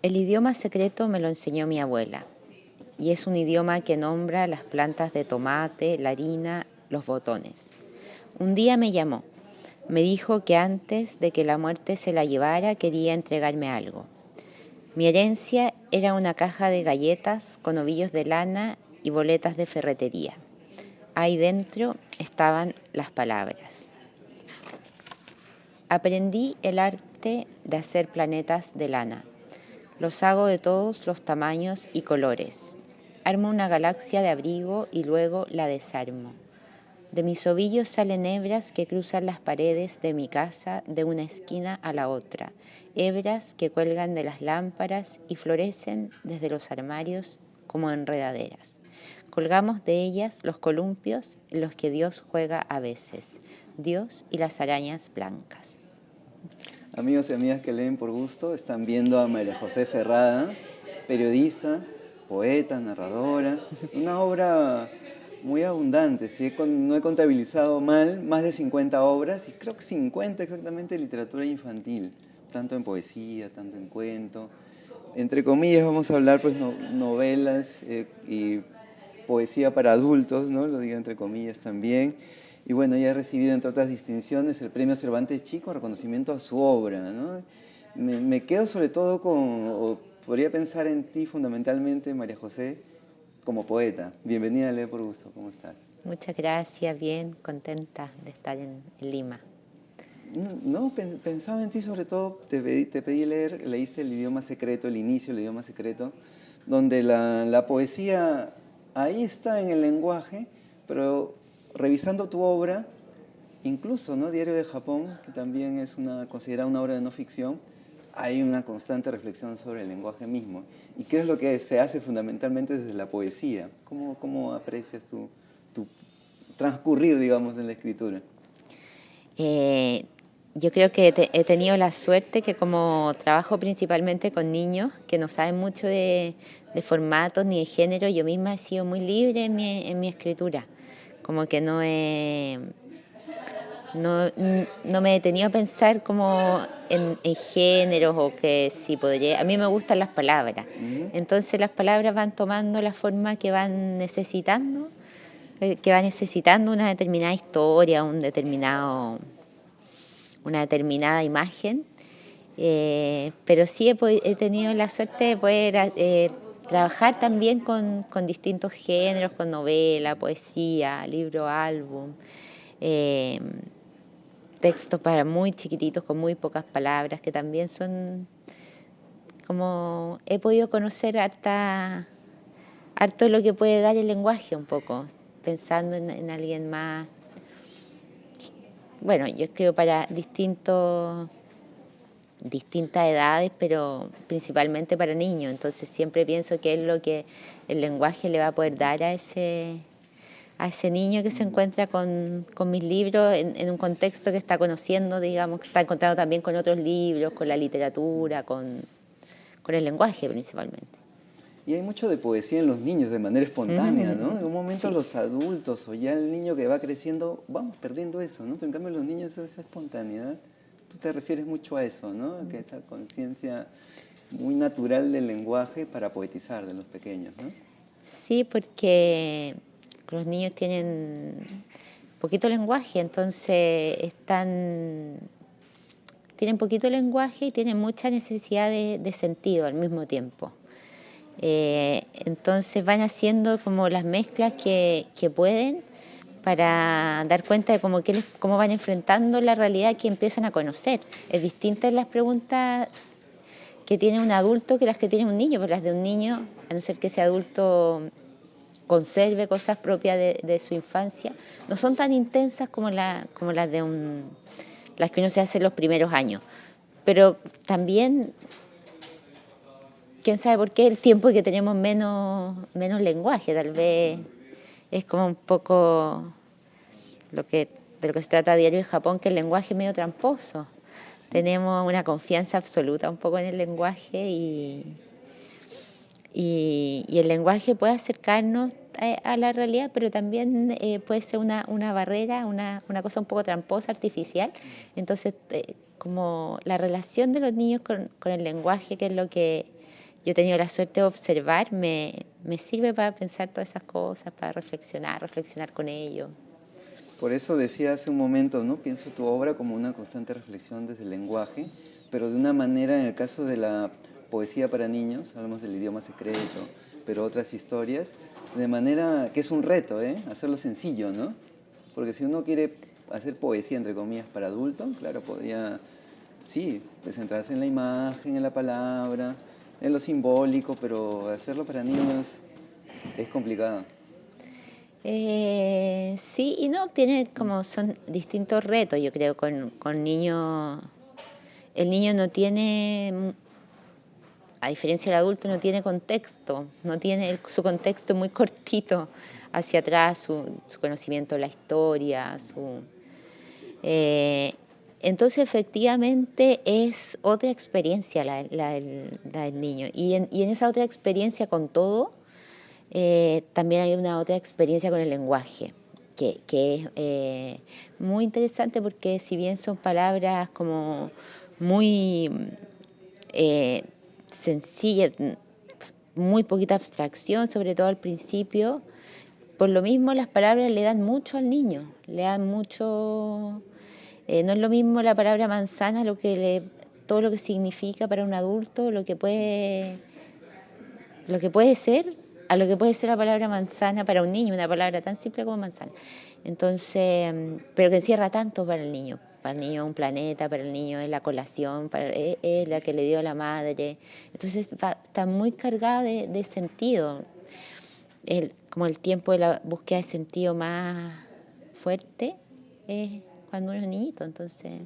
El idioma secreto me lo enseñó mi abuela y es un idioma que nombra las plantas de tomate, la harina, los botones. Un día me llamó, me dijo que antes de que la muerte se la llevara quería entregarme algo. Mi herencia era una caja de galletas con ovillos de lana y boletas de ferretería. Ahí dentro estaban las palabras. Aprendí el arte de hacer planetas de lana. Los hago de todos los tamaños y colores. Armo una galaxia de abrigo y luego la desarmo. De mis ovillos salen hebras que cruzan las paredes de mi casa de una esquina a la otra, hebras que cuelgan de las lámparas y florecen desde los armarios como enredaderas. Colgamos de ellas los columpios en los que Dios juega a veces, Dios y las arañas blancas. Amigos y amigas que leen por gusto, están viendo a María José Ferrada, periodista, poeta, narradora, una obra muy abundante. Si no he contabilizado mal, más de 50 obras, y creo que 50 exactamente de literatura infantil, tanto en poesía, tanto en cuento. Entre comillas vamos a hablar pues novelas y poesía para adultos, ¿no? Lo digo entre comillas también. Y bueno, ella ha recibido, entre otras distinciones, el Premio Cervantes Chico, reconocimiento a su obra, ¿no? Me quedo sobre todo o podría pensar en ti fundamentalmente, María José, como poeta. Bienvenida a Leer por Gusto, ¿cómo estás? Muchas gracias, bien, contenta de estar en Lima. No, pensaba en ti sobre todo, te pedí leer, leíste El idioma secreto, el inicio del idioma secreto, donde la poesía ahí está en el lenguaje, pero revisando tu obra, incluso, ¿no? Diario de Japón, que también es considerada una obra de no ficción, hay una constante reflexión sobre el lenguaje mismo. ¿Y qué es lo que se hace fundamentalmente desde la poesía? ¿Cómo aprecias tu transcurrir, digamos, en la escritura? Yo creo que he tenido la suerte que como trabajo principalmente con niños que no saben mucho de formatos ni de género, yo misma he sido muy libre en mi escritura. Como que no me he detenido a pensar como en géneros o que si podría. A mí me gustan las palabras. Ujú. Entonces las palabras van tomando la forma que va necesitando una determinada historia, una determinada imagen, pero sí he tenido la suerte de poder trabajar también con distintos géneros, con novela, poesía, libro, álbum, eh, textos para muy chiquititos con muy pocas palabras, que también son como he podido conocer harto de lo que puede dar el lenguaje un poco, pensando en alguien más. Bueno, yo escribo para distintas edades, pero principalmente para niños. Entonces siempre pienso que es lo que el lenguaje le va a poder dar a ese niño que se encuentra con mis libros en un contexto que está conociendo, digamos, que está encontrando también con otros libros, con la literatura, con el lenguaje principalmente. Y hay mucho de poesía en los niños de manera espontánea, ¿no? En un momento Sí. los adultos o ya el niño que va creciendo, vamos perdiendo eso, ¿no? Pero en cambio los niños esa espontaneidad, tú te refieres mucho a eso, ¿no? Que esa conciencia muy natural del lenguaje para poetizar de los pequeños, ¿no? Sí, porque los niños tienen poquito lenguaje, entonces tienen poquito lenguaje y tienen mucha necesidad de sentido al mismo tiempo. Entonces van haciendo como las mezclas que pueden para dar cuenta de cómo van enfrentando la realidad que empiezan a conocer. Es distinta en las preguntas que tiene un adulto que las que tiene un niño, porque las de un niño, a no ser que ese adulto conserve cosas propias de su infancia, no son tan intensas como las que uno se hace en los primeros años. Pero también, quién sabe por qué, el tiempo que tenemos menos lenguaje, tal vez es como un poco de lo que se trata Diario de Japón, que el lenguaje es medio tramposo. Sí. Tenemos una confianza absoluta un poco en el lenguaje y el lenguaje puede acercarnos a la realidad, pero también puede ser una barrera, una cosa un poco tramposa, artificial. Entonces, como la relación de los niños con el lenguaje, que es lo que yo he tenido la suerte de observar, me sirve para pensar todas esas cosas, para reflexionar con ello. Por eso decía hace un momento, ¿no? Pienso tu obra como una constante reflexión desde el lenguaje, pero de una manera, en el caso de la poesía para niños, hablamos del idioma secreto, pero otras historias, de manera que es un reto, ¿eh? Hacerlo sencillo, ¿no? Porque si uno quiere hacer poesía, entre comillas, para adultos, claro, podría, sí, pues centrarse en la imagen, en la palabra, en lo simbólico, pero hacerlo para niños es complicado. Sí y no, tiene como son distintos retos, yo creo, con niños. El niño no tiene, a diferencia del adulto, no tiene contexto, no tiene su contexto muy cortito hacia atrás, su conocimiento de la historia, eh, entonces efectivamente es otra experiencia la del niño. Y en esa otra experiencia con todo, también hay una otra experiencia con el lenguaje, que es muy interesante porque si bien son palabras como muy eh, sencillas, muy poquita abstracción, sobre todo al principio, por lo mismo las palabras le dan mucho al niño, le dan mucho, no es lo mismo la palabra manzana, todo lo que significa para un adulto, lo que puede ser, a lo que puede ser la palabra manzana para un niño, una palabra tan simple como manzana. Entonces, pero que encierra tanto para el niño es un planeta, para el niño es la colación, es la que le dio la madre. Entonces está muy cargada de sentido, como el tiempo de la búsqueda de sentido más fuerte es cuando uno es niñito, entonces...